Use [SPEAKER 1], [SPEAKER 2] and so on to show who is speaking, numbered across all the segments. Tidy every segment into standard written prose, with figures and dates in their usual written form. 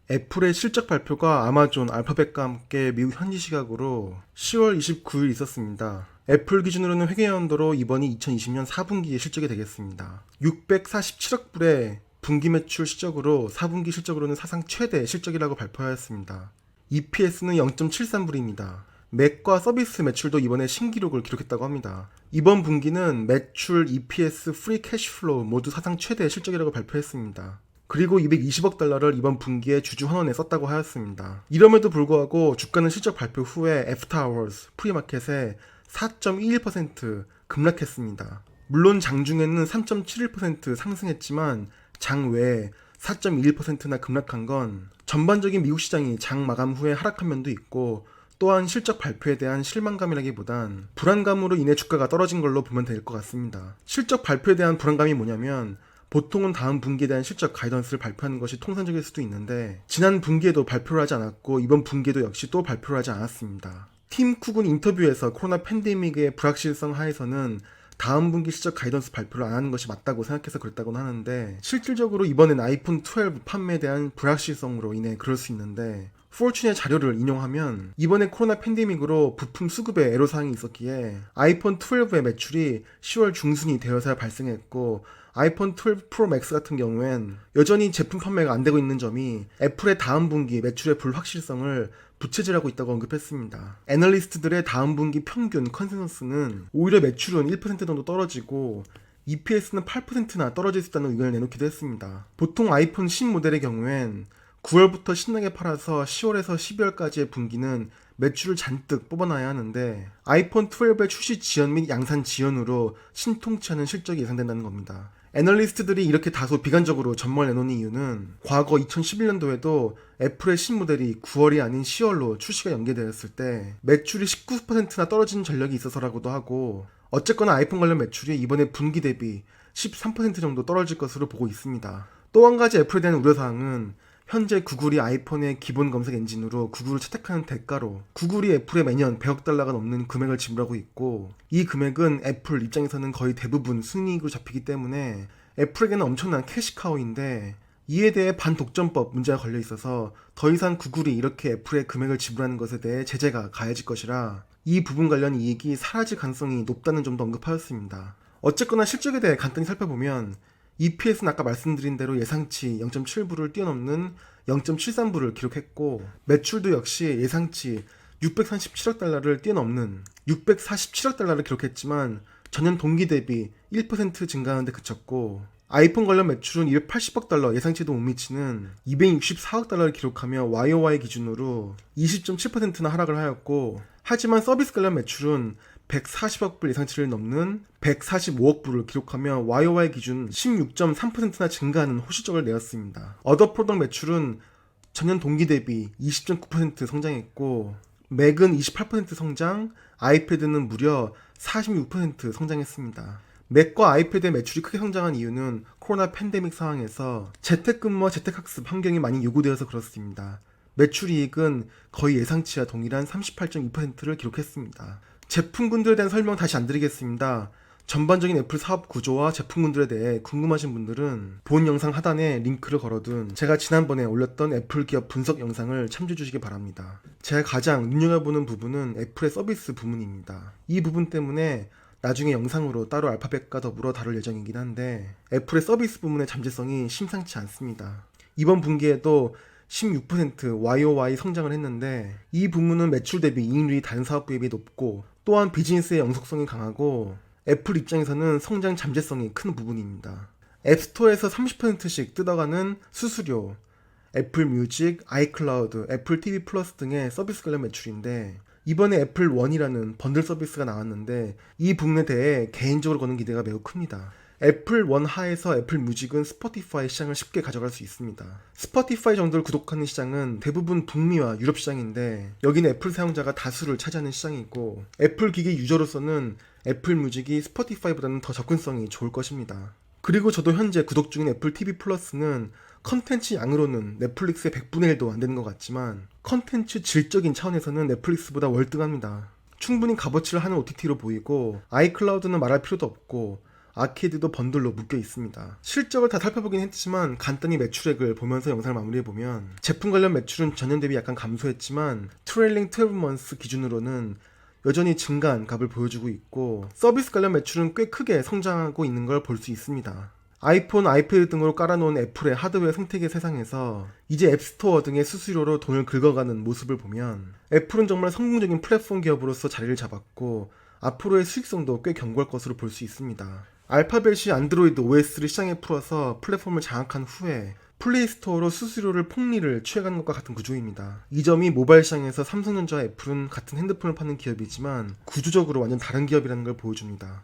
[SPEAKER 1] 애플의 실적 발표가 아마존, 알파벳과 함께 미국 현지 시각으로 10월 29일 있었습니다. 애플 기준으로는 회계연도로 이번이 2020년 4분기의 실적이 되겠습니다. 647억 불의 분기 매출 실적으로 4분기 실적으로는 사상 최대 실적이라고 발표하였습니다. EPS는 0.73불입니다. 맥과 서비스 매출도 이번에 신기록을 기록했다고 합니다. 이번 분기는 매출, EPS, 프리 캐시플로우 모두 사상 최대 실적이라고 발표했습니다. 그리고 220억 달러를 이번 분기에 주주 환원에 썼다고 하였습니다. 이럼에도 불구하고 주가는 실적 발표 후에 애프터아워즈 프리마켓에 4.21% 급락했습니다. 물론 장중에는 3.71% 상승했지만 장 외에 4.21%나 급락한 건 전반적인 미국 시장이 장 마감 후에 하락한 면도 있고, 또한 실적 발표에 대한 실망감이라기보단 불안감으로 인해 주가가 떨어진 걸로 보면 될 것 같습니다. 실적 발표에 대한 불안감이 뭐냐면, 보통은 다음 분기에 대한 실적 가이던스를 발표하는 것이 통상적일 수도 있는데, 지난 분기에도 발표를 하지 않았고 이번 분기에도 역시 또 발표를 하지 않았습니다. 팀 쿡은 인터뷰에서 코로나 팬데믹의 불확실성 하에서는 다음 분기 실적 가이던스 발표를 안 하는 것이 맞다고 생각해서 그랬다고는 하는데, 실질적으로 이번엔 아이폰 12 판매에 대한 불확실성으로 인해 그럴 수 있는데, 포춘의 자료를 인용하면 이번에 코로나 팬데믹으로 부품 수급에 애로사항이 있었기에 아이폰 12의 매출이 10월 중순이 되어서야 발생했고, 아이폰 12 프로 맥스 같은 경우엔 여전히 제품 판매가 안 되고 있는 점이 애플의 다음 분기 매출의 불확실성을 부채질하고 있다고 언급했습니다. 애널리스트들의 다음 분기 평균 컨센서스는 오히려 매출은 1% 정도 떨어지고 EPS는 8%나 떨어질 수 있다는 의견을 내놓기도 했습니다. 보통 아이폰 신모델의 경우엔 9월부터 신나게 팔아서 10월에서 12월까지의 분기는 매출을 잔뜩 뽑아놔야 하는데, 아이폰 12의 출시 지연 및 양산 지연으로 신통치 않은 실적이 예상된다는 겁니다. 애널리스트들이 이렇게 다소 비관적으로 전망을 내놓는 이유는 과거 2011년도에도 애플의 신모델이 9월이 아닌 10월로 출시가 연계되었을 때 매출이 19%나 떨어진 전력이 있어서라고도 하고, 어쨌거나 아이폰 관련 매출이 이번에 분기 대비 13% 정도 떨어질 것으로 보고 있습니다. 또 한 가지 애플에 대한 우려사항은 현재 구글이 아이폰의 기본 검색 엔진으로 구글을 채택하는 대가로 구글이 애플에 매년 100억 달러가 넘는 금액을 지불하고 있고, 이 금액은 애플 입장에서는 거의 대부분 순이익으로 잡히기 때문에 애플에게는 엄청난 캐시카우인데, 이에 대해 반독점법 문제가 걸려 있어서 더 이상 구글이 이렇게 애플에 금액을 지불하는 것에 대해 제재가 가해질 것이라 이 부분 관련 이익이 사라질 가능성이 높다는 점도 언급하였습니다. 어쨌거나 실적에 대해 간단히 살펴보면 EPS는 아까 말씀드린 대로 예상치 0.7불을 뛰어넘는 0.73불을 기록했고, 매출도 역시 예상치 637억 달러를 뛰어넘는 647억 달러를 기록했지만 전년 동기 대비 1% 증가하는 데 그쳤고, 아이폰 관련 매출은 280억 달러 예상치도 못 미치는 264억 달러를 기록하며 YOY 기준으로 20.7%나 하락을 하였고, 하지만 서비스 관련 매출은 140억 불 예상치를 넘는 145억 불을 기록하며 YOY 기준 16.3%나 증가하는 호실적을 내었습니다. 어더 프로덕트 매출은 전년 동기 대비 20.9% 성장했고, 맥은 28% 성장, 아이패드는 무려 46% 성장했습니다. 맥과 아이패드의 매출이 크게 성장한 이유는 코로나 팬데믹 상황에서 재택근무와 재택학습 환경이 많이 요구되어서 그렇습니다. 매출이익은 거의 예상치와 동일한 38.2%를 기록했습니다. 제품군들에 대한 설명 다시 안 드리겠습니다. 전반적인 애플 사업 구조와 제품군들에 대해 궁금하신 분들은 본 영상 하단에 링크를 걸어둔 제가 지난번에 올렸던 애플 기업 분석 영상을 참조해 주시기 바랍니다. 제가 가장 눈여겨보는 부분은 애플의 서비스 부문입니다. 이 부분 때문에 나중에 영상으로 따로 알파벳과 더불어 다룰 예정이긴 한데, 애플의 서비스 부문의 잠재성이 심상치 않습니다. 이번 분기에도 16% YOY 성장을 했는데, 이 부문은 매출 대비 이익률이 다른 사업부에 비해 높고, 또한 비즈니스의 영속성이 강하고 애플 입장에서는 성장 잠재성이 큰 부분입니다. 앱스토어에서 30%씩 뜯어가는 수수료, 애플 뮤직, 아이클라우드, 애플 TV 플러스 등의 서비스 관련 매출인데, 이번에 애플 원이라는 번들 서비스가 나왔는데 이 부분에 대해 개인적으로 거는 기대가 매우 큽니다. 애플 원 하에서 애플 뮤직은 스포티파이 시장을 쉽게 가져갈 수 있습니다. 스포티파이 정도를 구독하는 시장은 대부분 북미와 유럽 시장인데, 여기는 애플 사용자가 다수를 차지하는 시장이고, 애플 기기 유저로서는 애플 뮤직이 스포티파이보다는 더 접근성이 좋을 것입니다. 그리고 저도 현재 구독 중인 애플 TV 플러스는 컨텐츠 양으로는 넷플릭스의 100분의 1도 안 되는 것 같지만 컨텐츠 질적인 차원에서는 넷플릭스보다 월등합니다. 충분히 값어치를 하는 OTT로 보이고, 아이클라우드는 말할 필요도 없고, 아케이드도 번들로 묶여 있습니다. 실적을 다 살펴보긴 했지만 간단히 매출액을 보면서 영상을 마무리해보면 제품 관련 매출은 전년 대비 약간 감소했지만 트레일링 12months 기준으로는 여전히 증가한 값을 보여주고 있고 서비스 관련 매출은 꽤 크게 성장하고 있는 걸 볼 수 있습니다. 아이폰, 아이패드 등으로 깔아놓은 애플의 하드웨어 생태계 세상에서 이제 앱스토어 등의 수수료로 돈을 긁어가는 모습을 보면 애플은 정말 성공적인 플랫폼 기업으로서 자리를 잡았고 앞으로의 수익성도 꽤 견고할 것으로 볼 수 있습니다. 알파벳이 안드로이드 OS를 시장에 풀어서 플랫폼을 장악한 후에 플레이스토어로 수수료를 폭리를 취해가는 것과 같은 구조입니다. 이 점이 모바일 시장에서 삼성전자와 애플은 같은 핸드폰을 파는 기업이지만 구조적으로 완전 다른 기업이라는 걸 보여줍니다.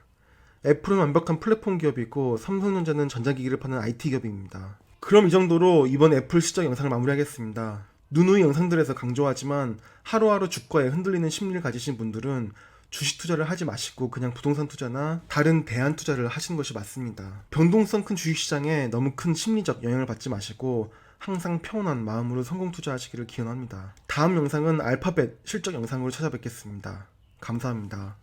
[SPEAKER 1] 애플은 완벽한 플랫폼 기업이고 삼성전자는 전자기기를 파는 IT 기업입니다. 그럼 이 정도로 이번 애플 실적 영상을 마무리하겠습니다. 누누이 영상들에서 강조하지만 하루하루 주가에 흔들리는 심리를 가지신 분들은 주식 투자를 하지 마시고 그냥 부동산 투자나 다른 대안 투자를 하시는 것이 맞습니다. 변동성 큰 주식시장에 너무 큰 심리적 영향을 받지 마시고 항상 평온한 마음으로 성공 투자하시기를 기원합니다. 다음 영상은 알파벳 실적 영상으로 찾아뵙겠습니다. 감사합니다.